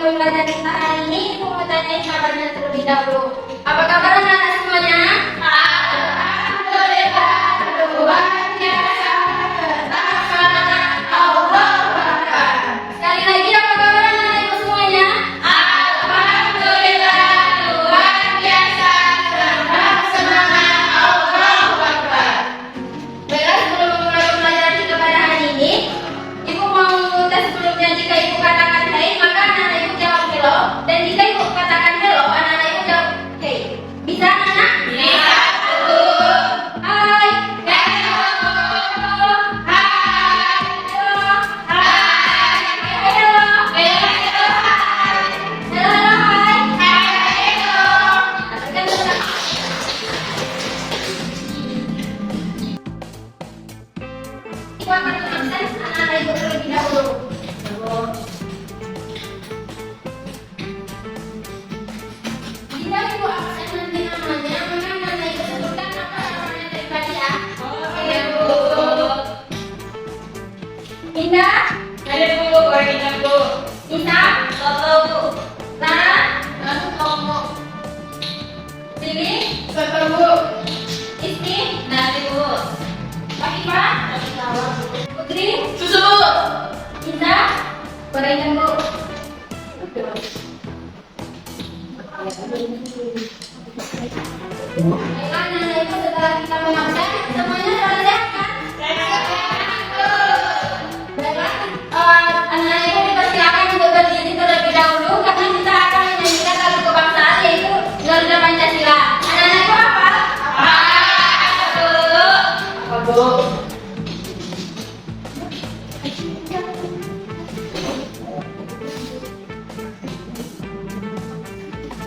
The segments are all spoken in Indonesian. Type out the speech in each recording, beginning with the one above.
pembelajaran kita hari ini, Ibu mau tanyain kabarnya terlebih dahulu. Apa kabar anak-anak semuanya? Alhamdulillah, luar biasa, Allah Akbar. Sekali lagi, apa kabar anak-anak Ibu semuanya? Alhamdulillah, luar biasa, semangat, Allah Akbar. Baiklah, sebelum memulai pembelajaran kita pada hari ini, Ibu mau tes sebelumnya. Jika Ibu katakan hai, maka anak-anak Ibu jawab hello. Dan jika Ibu katakan hello, anak-anak Ibu jawab hey. Bisa anak-anak? Bisa. Hai. Hello. Hai. Hello. Hai. Hello. Hello. Hai. Hello. Hai. Hello. Ibu akan mengabsen anak-anak Ibu terlebih dahulu. Jika Ibu absen nanti namanya, maka anak Ibu sebutkan apa namanya dari tadi ya. Oke Bu. Indah? Ada Bu, goreng ikan Bu. Nisa? Soto Bu. Lara? Nasi tomo. Lili? Soto Bu. Isti? Nasi Bu. Fahifa? Nasi tawar Bu. Putri? Susu Bu. Indah? Goreng ikan Bu. Baiklah, anak-anak Ibu, setelah kita mengabsen, semuanya sudah sehat kan? Baiklah, anak-anak Ibu dipersilakan untuk berdiri terlebih dahulu karena kita akan menyanyikan lagu kebangsaan yaitu Garuda Pancasila. Anak-anak Ibu hafal? Apa Bu?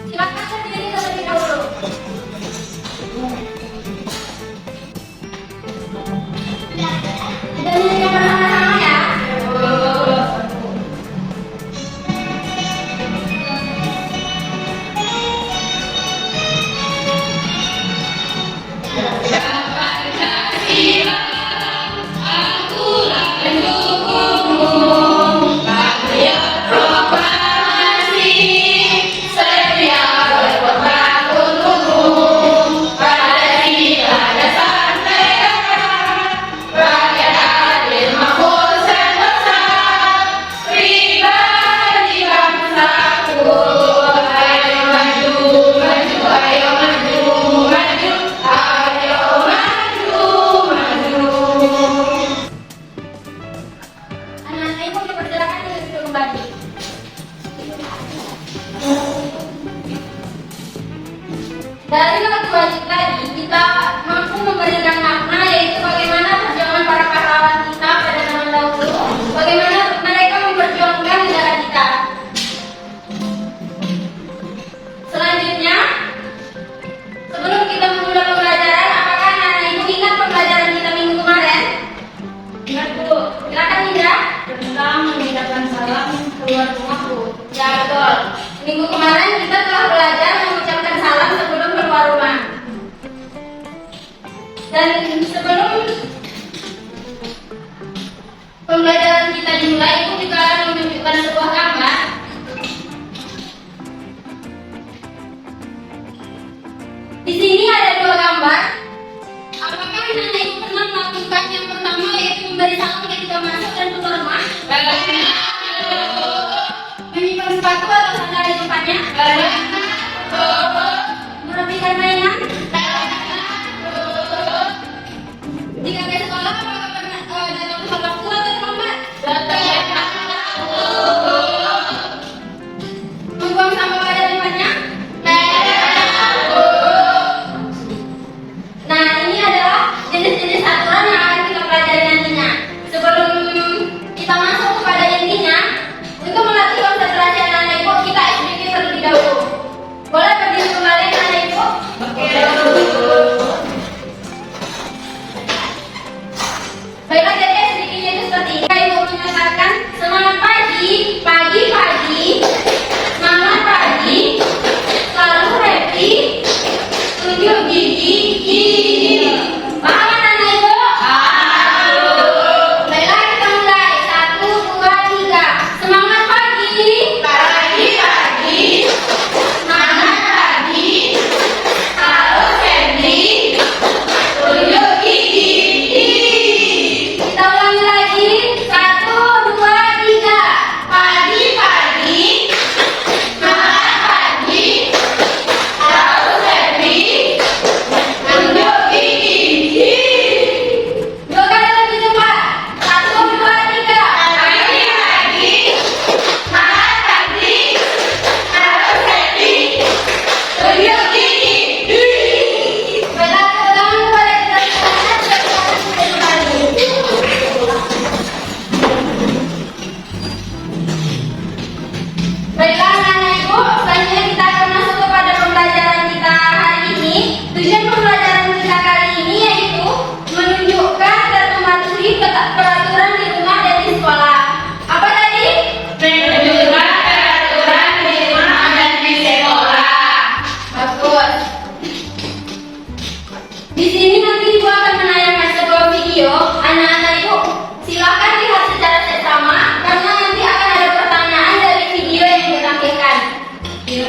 Silakan berdiri terlebih dahulu. Dan nyanyikan bersama-sama ya. Anak-anak Ibu dipersilakan duduk kembali. Dari lagu wajib tadi, kita mampu memberikan makna yaitu bagaimana perjuangan para pahlawan kita pada zaman dahulu, bagaimana mereka memperjuangkan negara kita. Selanjutnya, sebelum kita memulai pembelajaran, apakah anak-anak Ibu ingat pembelajaran kita minggu kemarin? Ingat Bu. Silakan Indra. Tentang mengucapkan salam keluar rumah Bu. Ya betul. Minggu kemarin kita telah belajar mengucapkan salam sebelum keluar rumah. Dan sebelum pembelajaran kita dimulai, Ibu juga akan menunjukkan sebuah gambar. Di sini ada dua gambar. Apakah anak-anak Ibu pernah melakukan yang pertama yaitu memberi salam ketika masuk dan keluar rumah? Menyimpan sepatu atau sandal di tempatnya? Merapikan mainan? Jika ke sekolah, apakah pernah datang tepat waktu atau terlambat? Membuang Boleh berdiri kembali anak ibu? Oke. Baiklah, jadi sedikitnya itu seperti ini. Ibu menyatakan semangat pagi, pagi-pagi, semangat pagi, selalu happy, tunjuk gigi, gigi. Paham anak ibu? Baiklah, kita mulai. 1, 2, 3. Semangat pagi, pagi-pagi, semangat pagi, selalu happy, tunjuk gigi, gigi. Kita ulangi lagi. 1, 2, 3. Pagi-pagi, semangat pagi, selalu happy, tunjuk gigi, gigi. Dua kali lebih cepat. 1, 2, 3. Pagi-pagi, semangat pagi, selalu happy, tunjuk gigi, gigi. Baiklah, ulangan kepada kita semuanya. Baiklah anak-anak ibu, selanjutnya kita akan masuk kepada pembelajaran kita hari ini. Tujuan pembelajaran kita kali ini yaitu menunjukkan dan mematuhi peraturan di rumah dan di sekolah. Apa tadi? Menunjukkan peraturan di rumah dan di sekolah. Bagus. Di sini nanti ibu akan menayangkan sebuah video. Anak-anak ibu, silakan lihat secara seksama karena nanti akan ada pertanyaan dari video yang ditampilkan.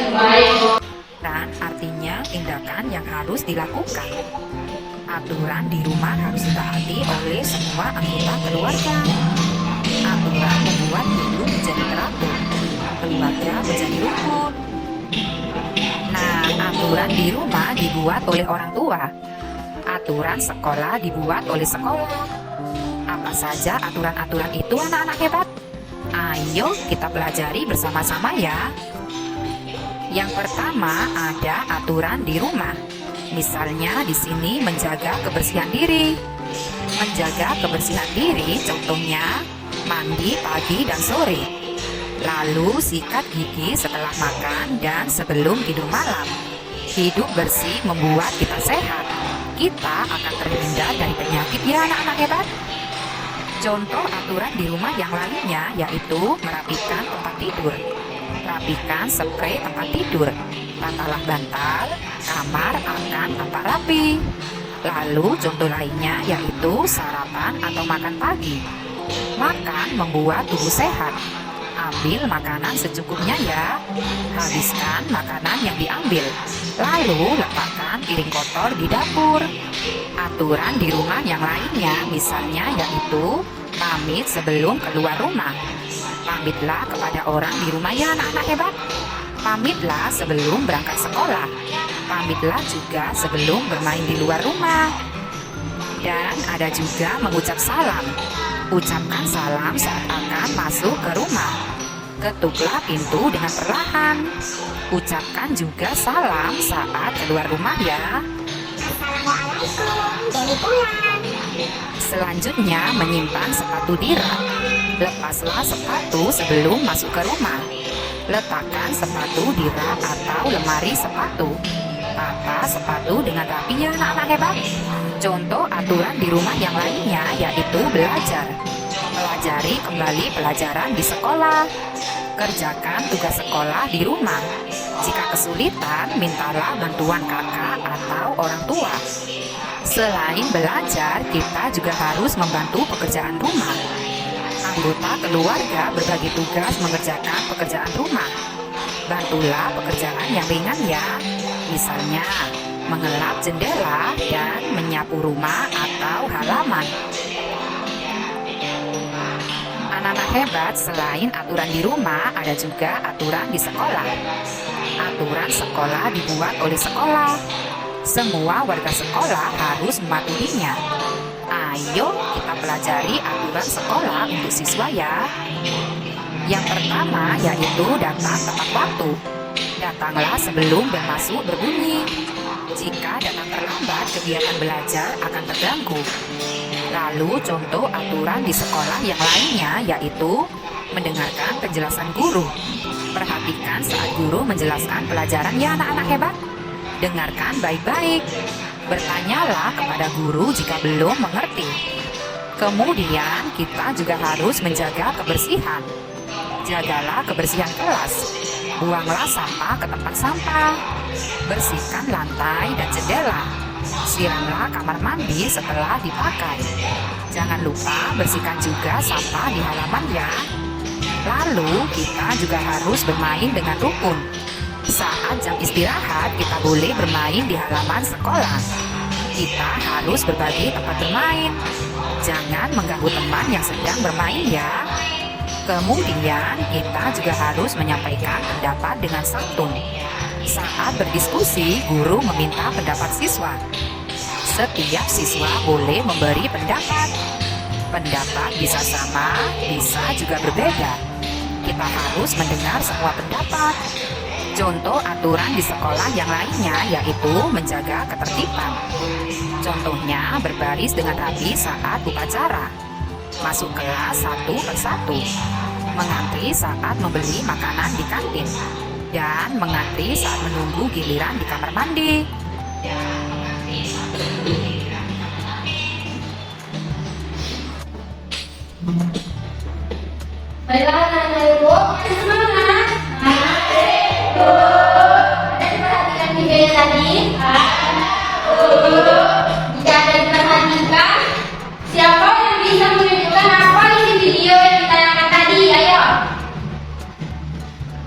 Baik. Dan artinya tindakan yang harus dilakukan. Aturan di rumah harus ditaati oleh semua anggota keluarga. Aturan membuat hidup menjadi teratur, keluarga menjadi rukun. Nah, aturan di rumah dibuat oleh orang tua. Aturan sekolah dibuat oleh sekolah. Apa saja aturan-aturan itu anak-anak hebat? Ayo kita pelajari bersama-sama ya. Yang pertama ada aturan di rumah. Misalnya di sini menjaga kebersihan diri. Menjaga kebersihan diri contohnya mandi pagi dan sore. Lalu sikat gigi setelah makan dan sebelum tidur malam. Hidup bersih membuat kita sehat. Kita akan terhindar dari penyakit ya anak-anak hebat. Contoh aturan di rumah yang lainnya yaitu merapikan tempat tidur. Rapikan spray tempat tidur. Tatalah bantal, kamar akan tampak rapi. Lalu contoh lainnya yaitu sarapan atau makan pagi. Makan membuat tubuh sehat. Ambil makanan secukupnya ya. Habiskan makanan yang diambil. Lalu letakkan piring kotor di dapur. Aturan di rumah yang lainnya misalnya yaitu pamit sebelum keluar rumah. Pamitlah kepada orang di rumah ya anak-anak hebat. Pamitlah sebelum berangkat sekolah. Pamitlah juga sebelum bermain di luar rumah. Dan ada juga mengucap salam. Ucapkan salam saat akan masuk ke rumah. Ketuklah pintu dengan perlahan. Ucapkan juga salam saat keluar rumah ya. Assalamualaikum, Dewi pulang. Selanjutnya menyimpan sepatu di rak. Lepaslah sepatu sebelum masuk ke rumah. Letakkan sepatu di rak atau lemari sepatu. Tata sepatu dengan rapi ya anak-anak hebat. Contoh aturan di rumah yang lainnya yaitu belajar. Pelajari kembali pelajaran di sekolah. Kerjakan tugas sekolah di rumah. Jika kesulitan, mintalah bantuan kakak atau orang tua. Selain belajar, kita juga harus membantu pekerjaan rumah. Anggota keluarga berbagi tugas mengerjakan pekerjaan rumah. Bantulah pekerjaan yang ringan ya. Misalnya, mengelap jendela dan menyapu rumah atau halaman. Anak-anak hebat, selain aturan di rumah, ada juga aturan di sekolah. Aturan sekolah dibuat oleh sekolah. Semua warga sekolah harus mematuhinya. Ayo kita pelajari aturan sekolah untuk siswa ya. Yang pertama yaitu datang tepat waktu. Datanglah sebelum bel masuk berbunyi. Jika datang terlambat, kegiatan belajar akan terganggu. Lalu contoh aturan di sekolah yang lainnya yaitu mendengarkan penjelasan guru. Perhatikan saat guru menjelaskan pelajaran ya anak-anak hebat. Dengarkan baik-baik. Bertanyalah kepada guru jika belum mengerti. Kemudian kita juga harus menjaga kebersihan. Jagalah kebersihan kelas. Buanglah sampah ke tempat sampah. Bersihkan lantai dan jendela. Siramlah kamar mandi setelah dipakai. Jangan lupa bersihkan juga sampah di halaman ya. Lalu kita juga harus bermain dengan rukun. Saat jam istirahat kita boleh bermain di halaman sekolah. Kita harus berbagi tempat bermain. Jangan mengganggu teman yang sedang bermain ya. Kemudian kita juga harus menyampaikan pendapat dengan santun. Saat berdiskusi, guru meminta pendapat siswa. Setiap siswa boleh memberi pendapat. Pendapat bisa sama, bisa juga berbeda. Kita harus mendengar semua pendapat. Contoh aturan di sekolah yang lainnya yaitu menjaga ketertiban. Contohnya berbaris dengan rapi saat upacara. Masuk kelas satu persatu. Mengantri saat membeli makanan di kantin. Dan mengantri saat menunggu giliran di kamar mandi. Baiklah anak-anak ibu, semangat. Ada diperhatikan videonya tadi? Jika ada diperhatikan, siapa yang bisa menunjukkan apa isi video yang ditayangkan tadi? Ayo.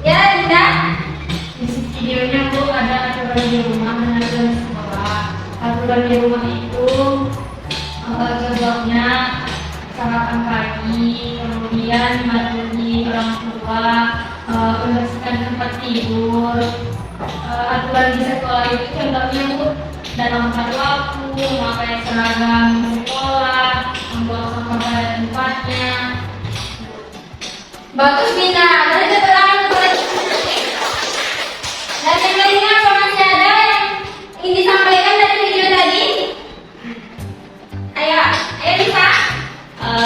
Ya, Dinda. Isi videonya tuh ada aturan di rumah dan aturan di sekolah. Aturan di rumah itu contohnya sarapan pagi, kemudian mematuhi orang tua, membersihkan tempat tidur. Aturan di sekolah itu contohnya tuh dalam tepat waktu, memakai seragam sekolah, membuang sampah pada tempatnya. Bagus, Dinda. Boleh diterangkan kepada dan yang lainnya apa masih ada yang ingin disampaikan dari video tadi? Ayo bisa.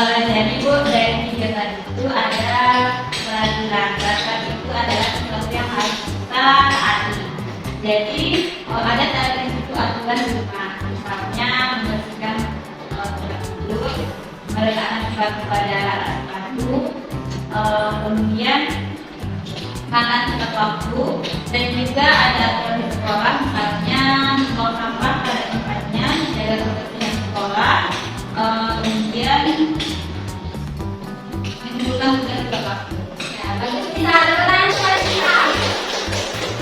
Jadi Bu, dari video tadi itu ada pelajaran itu adalah sesuatu yang harus kita taati. Jadi ada tadi itu aturan di rumah, misalnya membersihkan tempat tidur, meletakkan tempat pada batu, kemudian makan tepat waktu, dan juga ada aturan di sekolah, misalnya membuang sampah pada tempatnya, menjaga kebersihan sekolah, kemudian menunjukkan tugas tepat waktu. Ya, bagus, bisa. Ada pertanyaan kepada kita?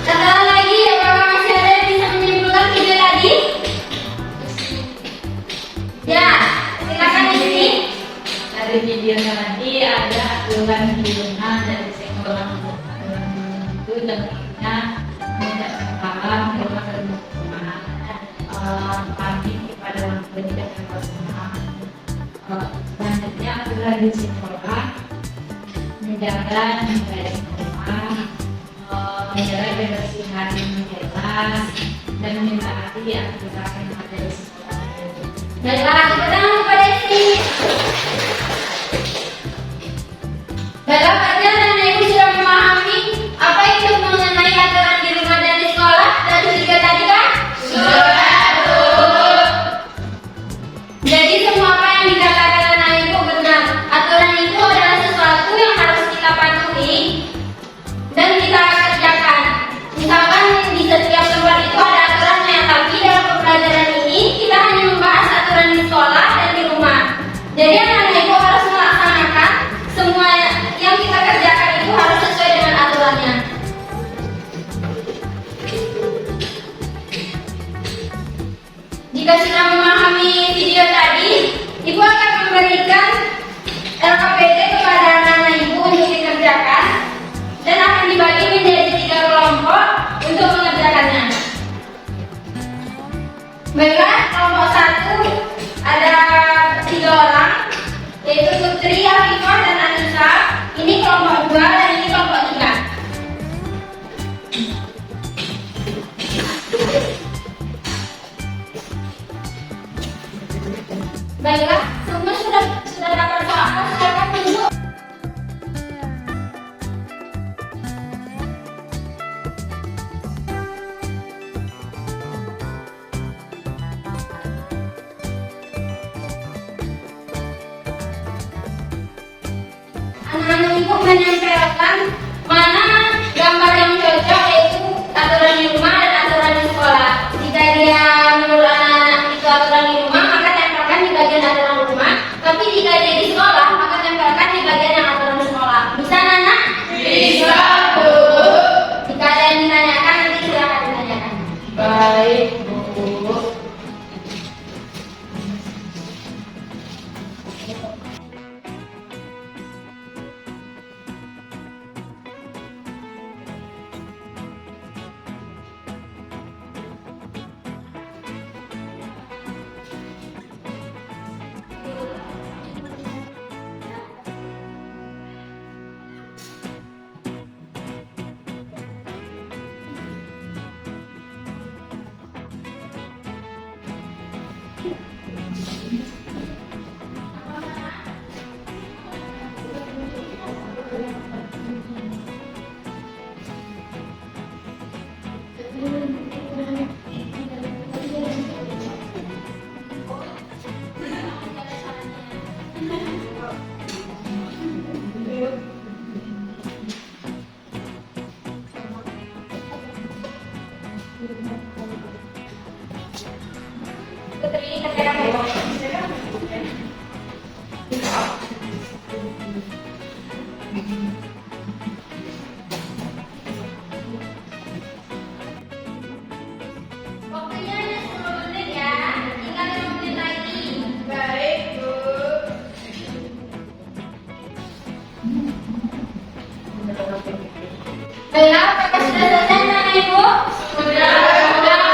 Catatan lagi, apakah masih ada yang bisa menyimpulkan video tadi? Ya, silakan di sini. Dari videonya tadi ada aturan di rumah dari sekolah itu contohnya mengucapkan salam hormat dan berdoa, pamit kepada orang tua dan berdoa. Selanjutnya aturan di sekolah menjaga nilai sekolah, menjaga kebersihan kelas, dan mentaati aturan yang ada di sekolah. Baiklah, tepuk tangan kepada istri. Baiklah, pelajar dan ibu sudah memahami apa itu mengenai aturan di rumah dan di sekolah dari video tadi kan? Sudah, Bu. Jadi semua apa yang dikatakan anak ibu benar. Aturan itu adalah sesuatu yang harus kita patuhi dan kita kerjakan. Misalkan di setiap tempat itu ada aturannya, tapi dalam pembelajaran ini kita hanya membahas aturan di sekolah dan di anak-anak ibu menempelkan mana gambar yang cocok, yaitu aturan di rumah dan aturan di sekolah. Jika dia menurut anak-anak itu aturan di rumah, maka tempelkan di bagian aturan rumah. Tapi jika dia di sekolah, maka tempelkan di bagian yang aturan di sekolah. Bisa, Nana? Bisa, Bu. Jika ada yang ditanyakan, nanti silakan ditanyakan. Baik, Bu. Waktunya hanya 10 menit ya. Tinggal 5 menit lagi. Baik, Bu. Baiklah, apakah sudah selesai anak Ibu? Sudah,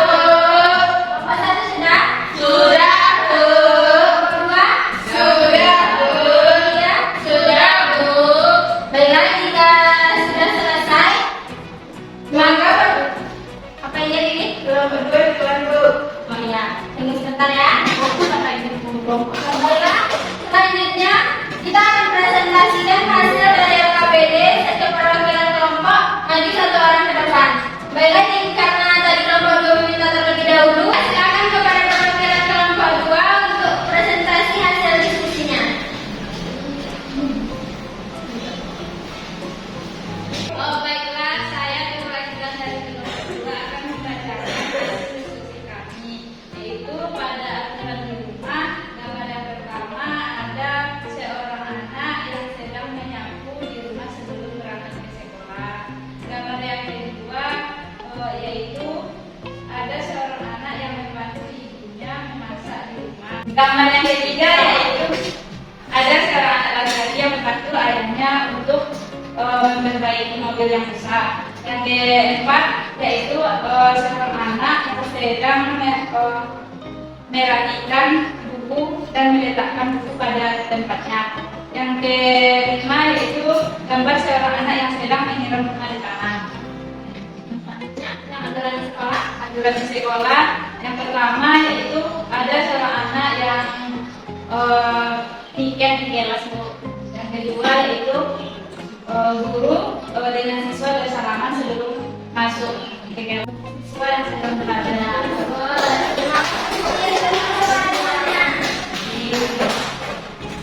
Bu. Nomor 1 sudah? Sudah, Bu. Nomor 2? Sudah, Bu. Iya, sudah, Bu. Baiklah, jika sudah selesai, maka apa yang jadi ini? Belum berdua, Tuan, Bu. Oh iya, tunggu sebentar ya. Baiklah, selanjutnya kita akan presentasikan hasil dari LKPD. Setiap perwakilan kelompok maju 1 orang ke depan. Baiklah, ini karena tadi kelompok 2 meminta terlebih dahulu, silakan kepada perwakilan kelompok 2 untuk presentasi hasil diskusinya. Oh, baiklah, saya perwakilan dari kelompok 2 akan membacakan hasil diskusi kami, yaitu pada aturan di rumah. Gambar yang pertama ada seorang anak yang sedang menyapu di rumah sebelum berangkat ke sekolah. Gambar yang kedua yaitu ada seorang anak yang membantu ibunya memasak di rumah. Gambar yang ketiga yaitu ada seorang anak laki-laki yang membantu ayahnya untuk memperbaiki mobil yang rusak. Yang keempat yaitu seorang anak yang sedang merapikan buku dan meletakkan buku pada tempatnya. Yang kelima yaitu gambar seorang anak yang sedang menyiram bunga di tangan. Yang aturan di sekolah, aturan di sekolah yang pertama yaitu ada seorang anak yang tiket di kelas, Bu. Yang kedua yaitu guru dengan siswa bersalaman sebelum masuk ke kelas. Siswa yang sedang belajar.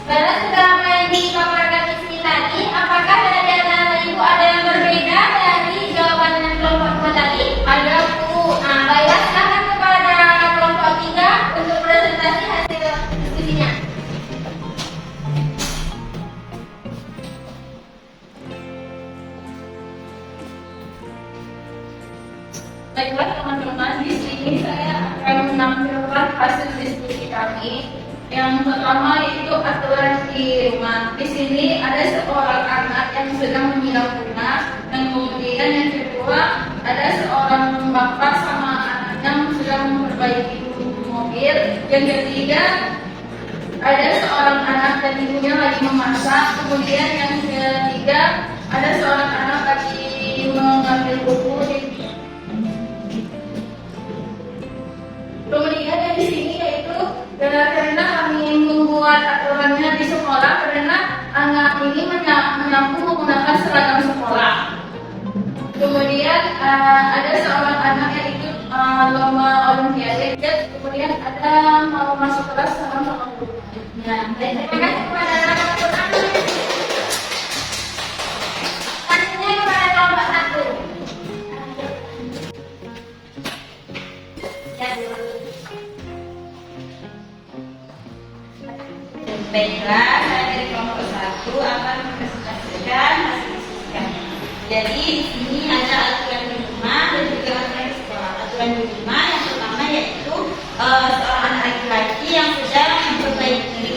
Baiklah, setelah apa yang dipaparkan di sini tadi, apakah dari anak-anak Ibu ada yang berbeda dari jawaban kelompok 2 tadi? Ada, Bu. Nah, baiklah, silakan kepada kelompok 3 untuk presentasi hasil diskusinya. Baiklah teman-teman, di sini saya akan menampilkan hasil diskusi kami. Yang pertama yaitu aturan di rumah. Di sini ada seorang anak yang sedang menyiram bunga, dan kemudian yang kedua ada seorang bapak sama anaknya yang sedang memperbaiki mobil. Yang ketiga ada seorang anak dan ibunya lagi memasak. Kemudian yang ketiga ada seorang anak lagi mengambil buku. Kemudian yang di sini yaitu karena kami membuat aturannya di sekolah karena anak ini menyapu menggunakan seragam sekolah. Kemudian ada seorang anak yang ikut lomba olimpiade. Kemudian ada mau masuk kelas sama guru. Terima kasih kepada anak-anak. itu akan mempresentasikan hasil diskusi. Jadi di sini ada aturan di rumah dan juga aturan di sekolah. Aturan di rumah yang pertama yaitu seorang anak laki-laki yang sedang memperbaiki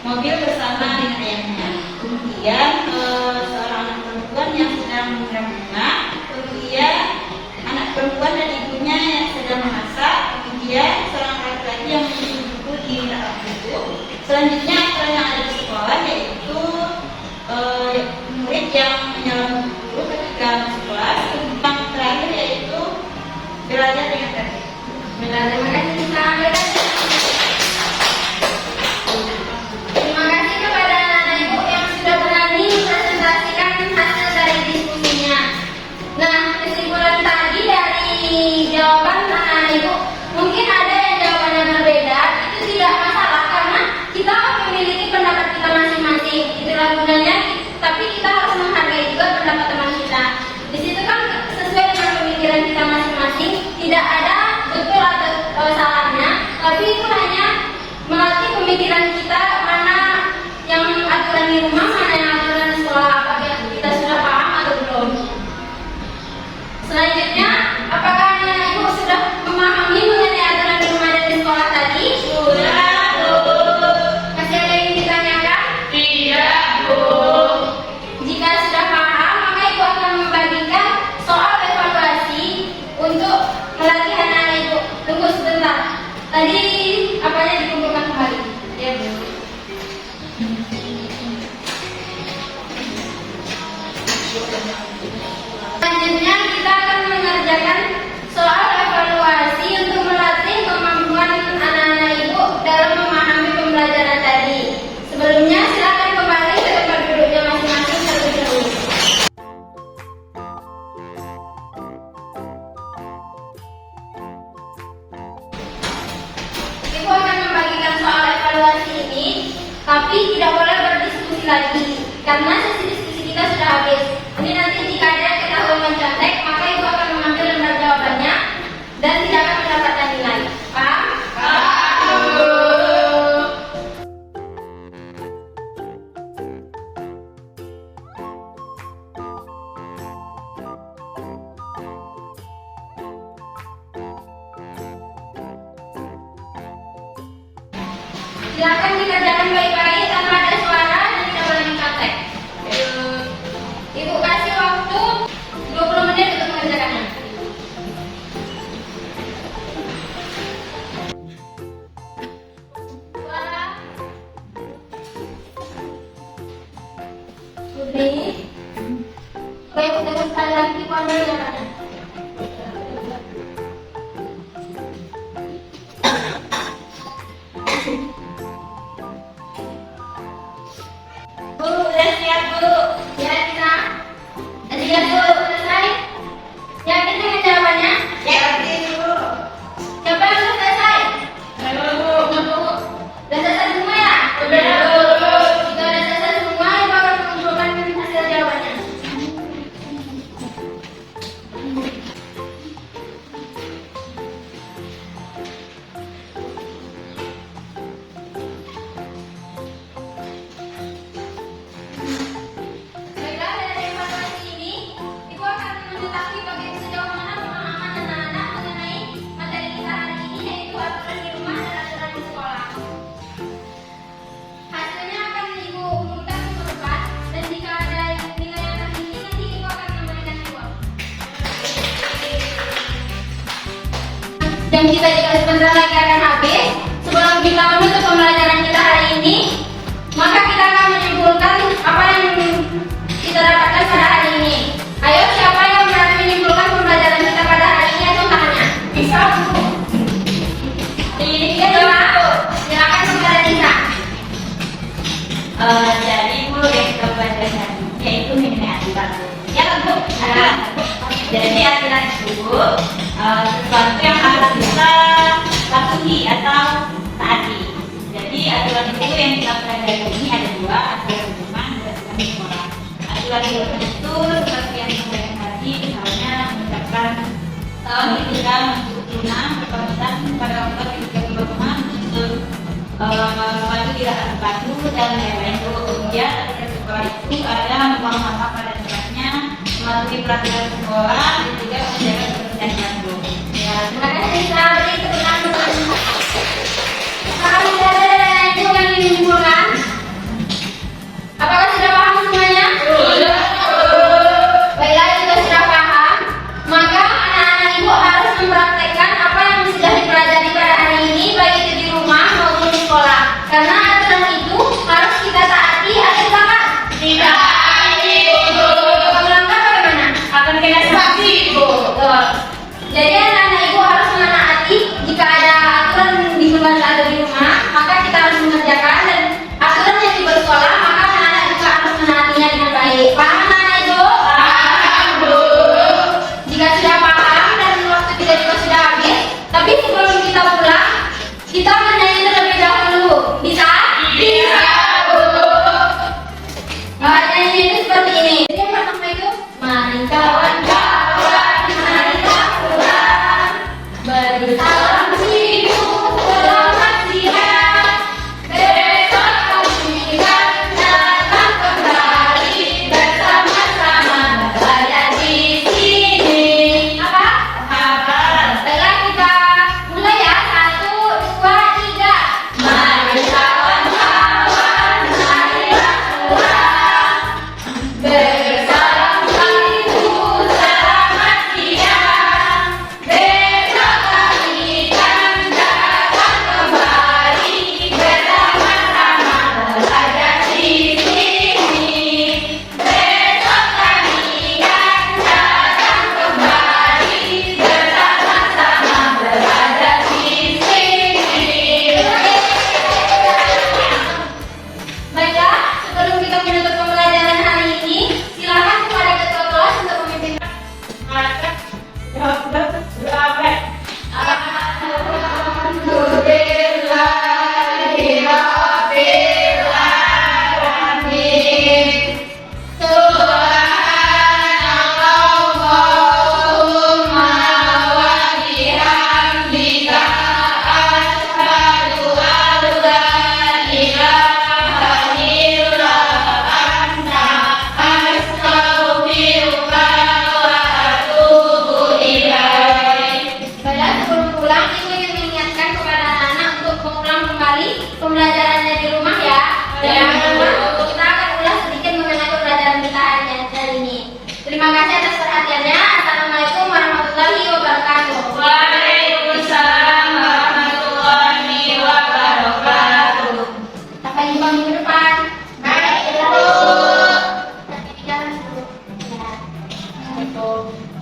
mobil bersama dengan ayahnya. Kemudian seorang anak perempuan yang sedang menyiram bunga. Kemudian anak perempuan dan ibunya yang sedang memasak. Kemudian seorang laki-laki yang menulis buku di rak buku. Selanjutnya aturan yang ada di sekolah yaitu murid yang menyalahi guru ketika masuk kelas. Yang terakhir yaitu belajar dengan tertib. Terima kasih Kak. Terima kasih kepada anak-anak ibu yang sudah berani mempresentasikan hasil dari diskusinya. Nah, kesimpulan tadi dari jawaban anak-anak ibu, mungkin ada yang jawabannya berbeda, itu tidak masalah karena kita memiliki pendapat kita masing-masing. Itulah gunanya, tapi kita harus menghargai juga pendapat teman kita. Di situ kan sesuai dengan pemikiran kita masing-masing, tidak ada betul atau salahnya, tapi itu hanya melatih pemikiran kita mana yang aturan di rumah, mana yang aturan di sekolah, apakah kita sudah paham atau belum. Selanjutnya, apakah anak ibu sudah memahami mengenai aturan di rumah dan di sekolah tadi? Sudah, Bu. Masih ada yang ingin ditanyakan? Tidak, Bu. Jika sudah paham, maka ibu akan membagikan soal evaluasi untuk melatih anak-anak ibu. Tunggu sebentar. Tadi apanya dikumpulkan kembali? Ya, Bu. Selanjutnya kita akan mengerjakan soal evaluasi untuk melatih kemampuan anak-anak ibu dalam memahami pembelajaran tadi. Sebelumnya silakan kembali ke tempat duduknya masing-masing terlebih dahulu. Ibu akan membagikan soal evaluasi ini, tapi tidak boleh berdiskusi lagi karena sesi diskusi kita sudah habis. Ini nanti jika ada yang ketahuan mencontek, maka ibu akan mengambil lembar jawabannya dan tidak akan mendapatkan nilai. Paham? Silakan dikerjakan baik-baik tanpa ada suara dan tidak boleh mencontek. Ibu kasih waktu 20 menit untuk mengerjakannya. Putri, baik untuk sekali lagi ibu ambil jawabannya. Bu, udah siap, Bu. Ya, Tina. Tadi ya, Bu, selesai. Yakin dengan jawabannya? Yakin, Bu. Siapa yang sudah selesai? Ayo, Bu. Sudah selesai semua ya? Sudah, Bu. Jika sudah selesai semua, ibu akan mengumpulkan hasil jawabannya. Baiklah, dari evaluasi ini, ibu akan mengetahui sejauh mana pemahaman anak-anak mengenai materi kita hari ini, yaitu aturan di rumah dan aturan di sekolah. Hasilnya akan ibu umumkan minggu depan, dan jika ada nilai yang tertinggi, nanti ibu akan memberikan uang. Jam kita juga sebentar lagi akan habis. Sebelum kita menutup pembelajaran kita hari ini, maka kita akan menyimpulkan apa yang kita dapatkan pada hari ini. Ayo, siapa yang berani menyimpulkan pembelajaran kita pada hari ini? Ayo tangannya. Bisa, Bu. Iya, Bu. Silakan kepada Nisa. Jadi, Bu, yang kita pelajari hari ini yaitu mengenai aturan. Ya kan, Bu? Jadi aturan itu sesuatu yang harus kita patuhi atau taati. Jadi aturan itu yang kita pelajari ini ada dua, aturan rumah dan aturan sekolah. Aturan rumah itu seperti yang disampaikan tadi, misalnya mengucapkan tahun ketika masuk tunang berpamitan pada Allah ketika berpamah untuk maju di lahan batu dan lain-lain. Kemudian sekolah itu ada membuang sampah pada tempatnya, mematuhi peraturan sekolah, dan juga menjaga kebersihan Bandung. Ya, terima kasih Nisa. Beri tepuk tangan. Apakah sudah ada dan lain yang ingin disimpulkan? Apakah sudah paham semuanya? Sudah. Baiklah, jika sudah paham, maka anak-anak ibu harus mempraktekkan apa yang sudah dipelajari pada hari ini, baik itu di rumah maupun di sekolah. Karena aturan itu harus kita taati atau tidak? Tidak. Kalau melanggar bagaimana? Akan kena sanksi, Ibu. Betul. Jadi anak-anak ibu harus menaati jika ada aturan di keluarga atau di rumah, maka kita harus mengerjakan, dan aturan yang dibuat sekolah, maka anak-anak juga harus menaatinya dengan baik. Paham anak-anak ibu? Paham, Bu. Jika sudah paham dan waktu kita juga sudah habis, tapi sebelum kita pulang, kita menyanyi terlebih dahulu. Bisa? Bisa, Bu. Nyanyi itu seperti ini. Jadi yang pertama itu, mari kawan-kawan, mari kita pulang, beri salam sibuk, selamat siang. Besok kami akan datang kembali bersama-sama berada di sini. Apa? Baiklah, kita mulai ya. 1, 2, 3. Mari kawan-kawan, marilah pulang, bersalam sibuk, selamat siang. Besok kami akan datang kembali bersama-sama berada di sini. Besok kami akan datang kembali bersama-sama berada di sini. Baiklah, sebelum kita menutup pembelajaran hari ini, silakan kepada ketua kelas untuk memimpin. Baiklah, sebelum pulang, ibu ingin mengingatkan kepada anak-anak untuk mengulang kembali pembelajarannya di rumah ya. Dan kita akan ulas sedikit mengenai pembelajaran kita hari ini. Terima kasih atas perhatiannya. Assalamualaikum warahmatullahi wabarakatuh. Waalaikumsalam warahmatullahi wabarakatuh. Sampai jumpa minggu depan. Baik, Bu. Jalan dulu. Ya. Assalamualaikum.